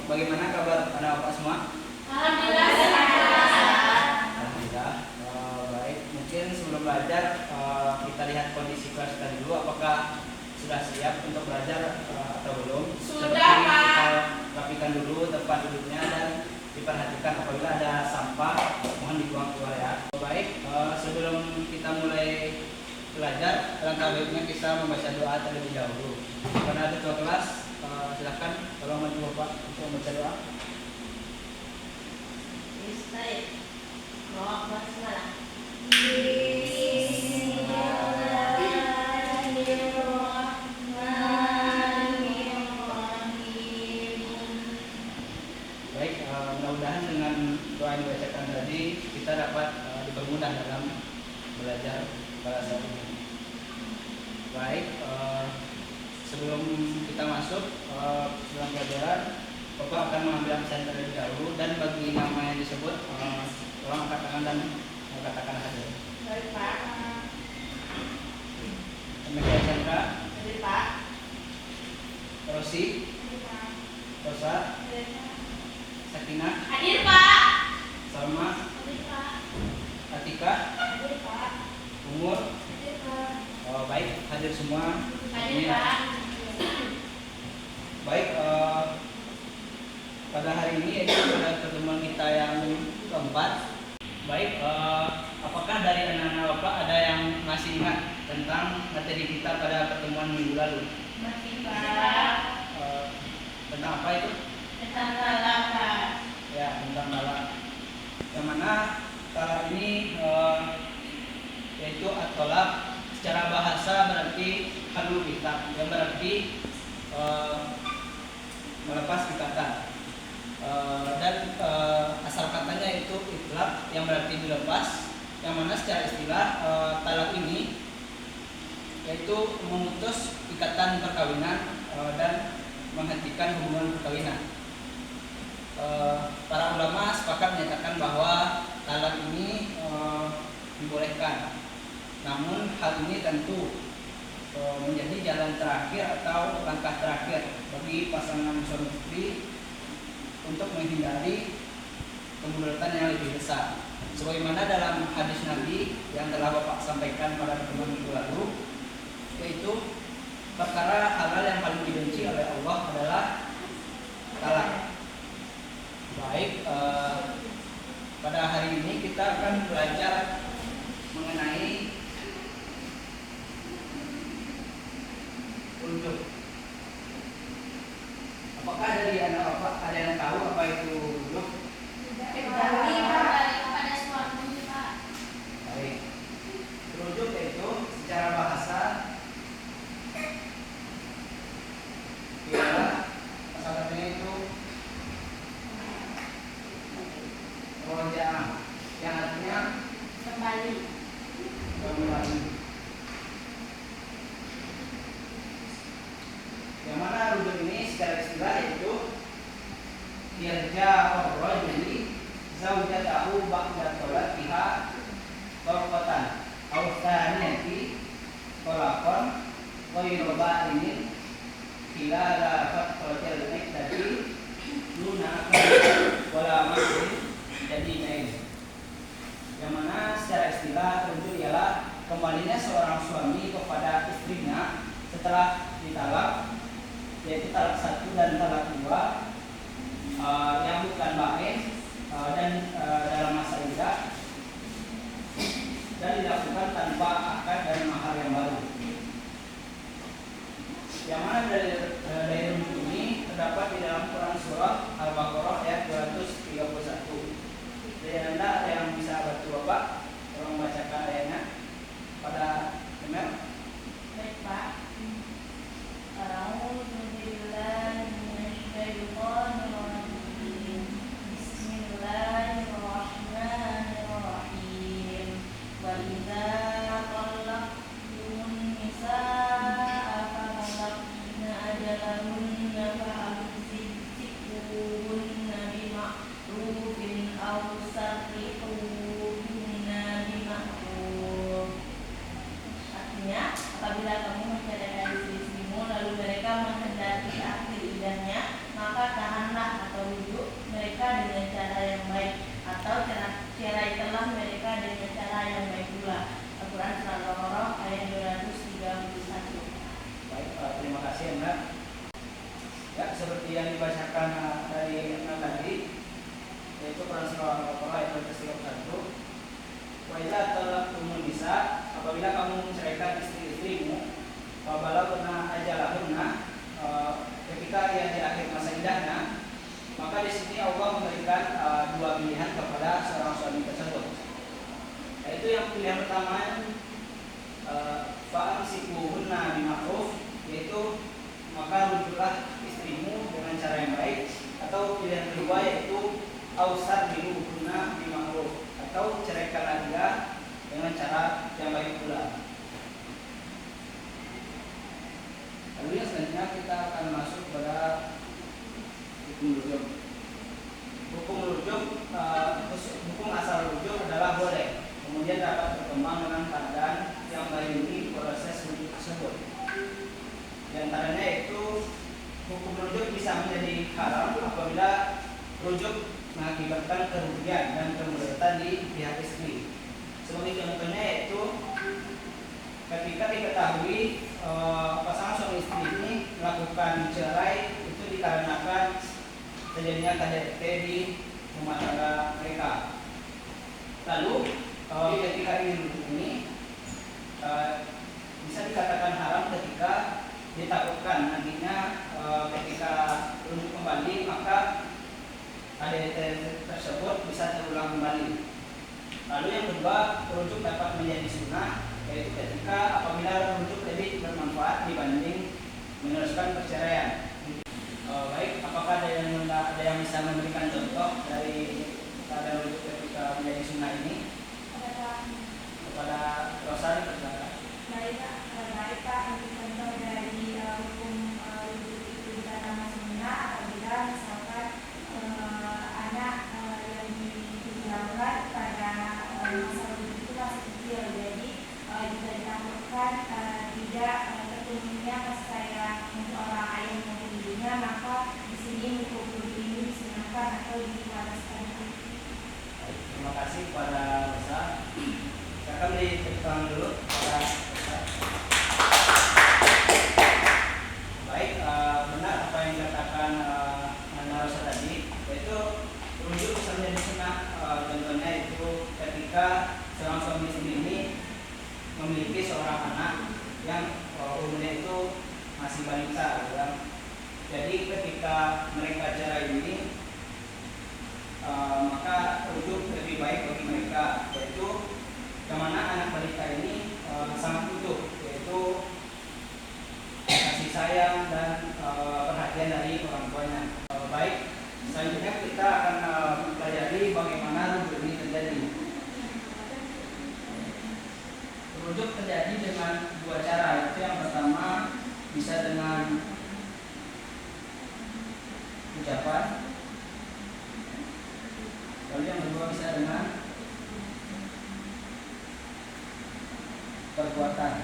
Bagaimana kabar anak-anak semua? Alhamdulillah sehat. Alhamdulillah. Baik. Mungkin sebelum belajar kita lihat kondisi kelas kita dulu. Apakah sudah siap untuk belajar atau belum? Sudah, Seperti Pak. kita rapikan dulu tempat duduknya dan diperhatikan apabila ada sampah mohon dibuang keluar ya. Baik. Sebelum kita mulai belajar, alangkah baiknya kita membaca doa terlebih dahulu. Karena ketua kelas, silakan tolong bantu Bapak untuk membaca doa. Baik, mudah-mudahan dengan doa yang dibacakan tadi kita dapat dipermudah dalam belajar bahasa ini. Baik, sebelum kita masuk dalam pelajaran, Bapak akan mengambil absen terlebih dahulu dan bagi nama yang disebut tolong angkat tangan dan katakan hadir. Baik, Pak. Media Chandra, Baik, Pak. Rosi, Baik, Pak. Rosa, Baik, Pak. Sakinah, Hadir, Pak. Salma, Hadir, Pak. Atika, Hadir, Pak. Umur. Hadir, Pak. Baik, hadir semua. Hadir, Pak. Baik, pada hari ini yaitu pada pertemuan kita yang keempat. Baik, apakah dari anak-anak Bapak ada yang masih ingat tentang materi kita pada pertemuan minggu lalu? Masih, Pak. Tentang apa itu? Tentang salah, Pak. Ya, tentang bala. Yang mana ini yaitu at-tolak secara bahasa berarti halul kitab, yang berarti melepas ikatan. Dan asal katanya itu itlaq yang berarti dilepas, yang mana secara istilah talak ini yaitu memutus ikatan perkawinan dan menghentikan hubungan perkawinan. Para ulama sepakat menyatakan bahwa talak ini dibolehkan, namun hal ini tentu menjadi jalan terakhir atau langkah terakhir bagi pasangan suami istri untuk menghindari kemudorotan yang lebih besar. Sebagaimana dalam hadis Nabi yang telah Bapak sampaikan pada pertemuan minggu lalu, yaitu perkara halal yang paling dibenci oleh Allah adalah talak. Baik, pada hari ini kita akan belajar mengenai rujuk. Apakah dari anak Bapak ada yang tahu apa itu rujuk? Kembali kepada suami, Pak. Baik, rujuk itu secara bahasa ialah salah satunya itu rojaah, yang artinya Kembali. kembali. Yang mana rujuk ini secara istilah itu irja'ur rajuli zaujatahu ba'da talaqiha talqatan aw thaniyati talaqan ghayra ba'inin khilala fatratil iddati duna wala mahrin jadidain. Yang mana secara istilah rujuk ialah kembalinya seorang suami kepada istrinya setelah ditalak, yaitu talak 1 dan talak 2 yang bukan ba'in dan dalam masa iddah dan dilakukan tanpa akad dan mahar yang baru. Yang mana dari rujuk ini terdapat di dalam Quran surah Al-Baqarah ayat 231. Jadi Anda ada yang bisa bantu Bapak tolong membacakan ayatnya pada email. Baik, Pak. A'udzu billahi minasyaitonir rajim. Bismillahirrahmanirrahim. pula. Al-Quran Surah Al-Baqarah ayat 231. Baik, terima kasih Mbak. Ya, seperti yang dibacakan dari Mbak tadi, yaitu Quran Surah Al-Baqarah ayat 231. Wa idza talaqtumun nisa, apabila kamu menceraikan istri-istrimu, fabalagna ajalahunna, ketika ia di akhir masa iddahnya, maka di sini Allah memberikan dua pilihan kepada seorang suami tersebut. Yaitu yang pilihan pertama, fa'amsikuhunna bima'ruf, yaitu maka rujuklah istrimu dengan cara yang baik, atau pilihan kedua yaitu ausarbihuhunna bima'ruf, atau ceraikanlah dia dengan cara yang baik pula. Lalu yang selanjutnya kita akan masuk pada hukum rujuk. Hukum rujuk, hukum asal rujuk adalah boleh, kemudian dapat berkembang dengan keadaan yang melindungi proses rujuk tersebut. Di antaranya yaitu hukum rujuk bisa menjadi haram apabila rujuk mengakibatkan kerugian dan kemudaratan di pihak istri. Sebagai contohnya yaitu ketika diketahui pasangan suami istri ini melakukan cerai itu dikarenakan terjadinya KDRT di rumah tangga mereka. Lalu ketika ini bisa dikatakan haram ketika ditakutkan nantinya ketika rujuk kembali maka KDRT tersebut bisa terulang kembali. Lalu yang kedua, rujuk dapat menjadi sunnah, yaitu ketika apabila rujuk lebih bermanfaat dibanding meneruskan perceraian. Baik, apakah ada yang bisa memberikan contoh dari keadaan rujuk ketika menjadi sunnah ini? Kepada Rosari persilakan. Baik Pak, untuk contoh dari hukum rujuk itu dikatakan sunnah apabila misalkan anak yang dipulangkan pada masa rujuk itu masih kecil, jadi jika ditakutkan tidak terpenuhinya kasih sayang seorang ayah maupun ibunya, maka di sini hukum rujuk ini disunahkan atau diharuskan. Terima kasih kepada Rosa. Saya akan beritahu dulu kepada Rosa. Baik, benar apa yang dikatakan Rosa tadi, yaitu rujuk bisa menjadi sunnah. Contohnya itu ketika seorang suami istri ini memiliki seorang anak yang umurnya itu masih balita, ya. Jadi ketika mereka cerai ini, maka rujuk lebih baik bagi mereka, yaitu kemana anak balita ini sangat butuh, yaitu kasih sayang dan perhatian dari orang tuanya. Baik, selanjutnya kita akan pelajari bagaimana rujuk ini terjadi. Rujuk terjadi dengan dua cara, yaitu yang pertama bisa dengan ucapan, lalu yang kedua bisa dengan perbuatan.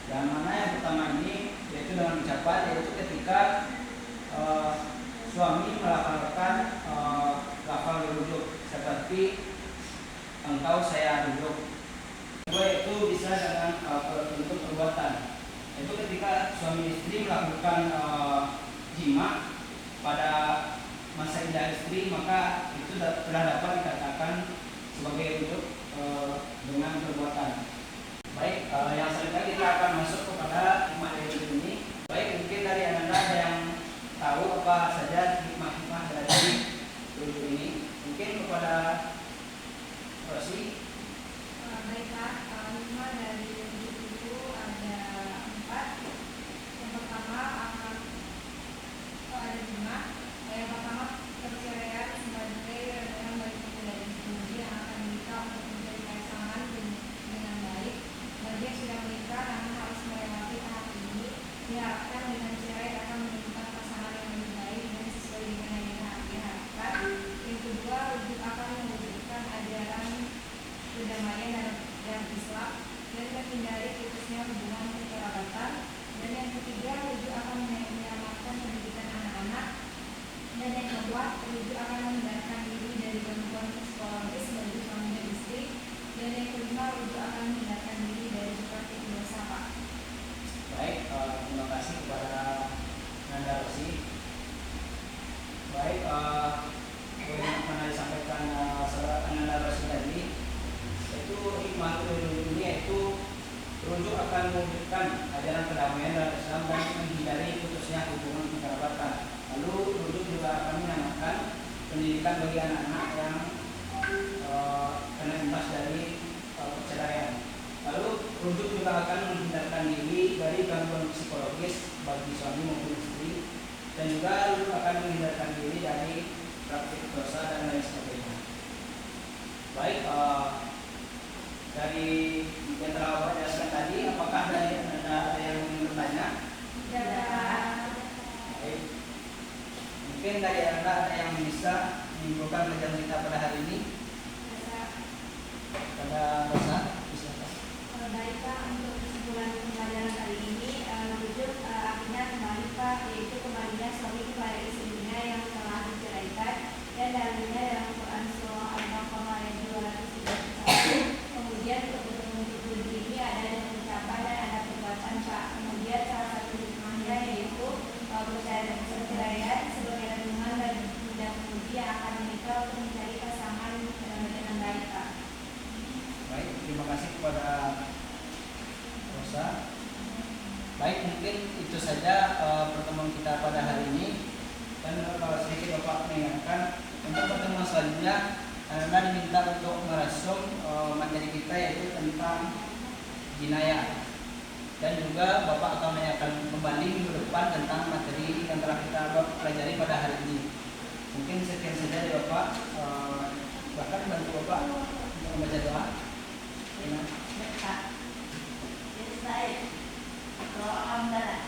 Dan mana yang pertama ini yaitu dengan ucapan, yaitu ketika suami melafalkan lafal rujuk seperti engkau saya rujuk. Kedua itu bisa dengan bentuk perbuatan, yaitu ketika suami istri melakukan jima pada masa iddah istri, maka itu telah dapat dikatakan sebagai rujuk dengan perbuatan. Baik, yang selanjutnya kita akan masuk kepada materi ini. Baik, mungkin dari Anda ada yang tahu apa saja hikmah-hikmah dari rujuk ini? Mungkin kepada Rosi. Baik Pak, hikmah dari rujuk itu ada 4. Yang pertama ada 5. Yang pertama, perceraian sebagai rangkaian bagi dari istri yang akan menikah untuk menjadi pasangan dengan baik. Bagi yang sudah menikah namun harus melewati tahap ini, diharapkan dengan cerai akan menemukan pasangan yang lebih baik dan sesuai dengan yang diharapkan. Yang kedua, rujuk akan mewujudkan ajaran perdamaian dan Islam dan menghindari putusnya hubungan kekerabatan. Dan yang ketiga, rujuk akan menyelamatkan pendidikan anak-anak. Dan yang keempat, rujuk akan menghindarkan diri gangguan psikologis bagi suami dan istri. Dan yang kelima, rujuk akan menghindarkan diri dari praktik dosa, Pak. Baik, terima kasih kepada Nanda Rosi. Baik, mana disampaikan saudara Nanda Rosi tadi, itu hikmah rujuk ini yaitu rujuk akan mewujudkan ajaran kedamaian dalam Islam dan menghindari putusnya hubungan kekerabatan. Lalu rujuk juga akan menyamakan pendidikan bagi anak-anak yang kena imbas dari perceraian. Lalu rujuk juga akan menghindarkan diri dari gangguan psikologis bagi suami maupun istri, dan juga rujuk akan menghindarkan diri dari praktik dosa dan lain sebagainya. Baik, dari yang telah Bapak jelaskan tadi, apakah ada yang ingin bertanya? Baik. Mungkin dari Anda ada yang bisa menyimpulkan pelajaran kita pada hari ini? Pada Rosa, bisa Pak? Baik Pak, untuk kesimpulan pembelajaran kali ini, rujuk artinya kembali Pak, yaitu kembalinya suami kepada istrinya yang telah diceraikan, dan dalilnya dalam Quran Surah Al-Baqarah ayat 231. Kemudian untuk rujuk ini ada dengan ucapan dan ada perbuatan Pak. Kemudian salah satu hikmahnya yaitu perceraian sebagai renungan dan penguji yang akan menikah untuk mencari pasangan dengan baik Pak. Baik, terima kasih kepada Rosa. Baik, mungkin itu saja pertemuan kita pada hari ini. Dan kalau sedikit Bapak mengingatkan, untuk pertemuan selanjutnya Anda diminta untuk merasum materi kita yaitu tentang jinayah. Dan juga Bapak akan menanyakan kembali minggu depan tentang materi yang telah kita pelajari pada hari ini. Mungkin sekian saja dari Bapak. Bahkan bantu Bapak untuk membaca doa. Pak. Jadi saya doa alhamdulillah.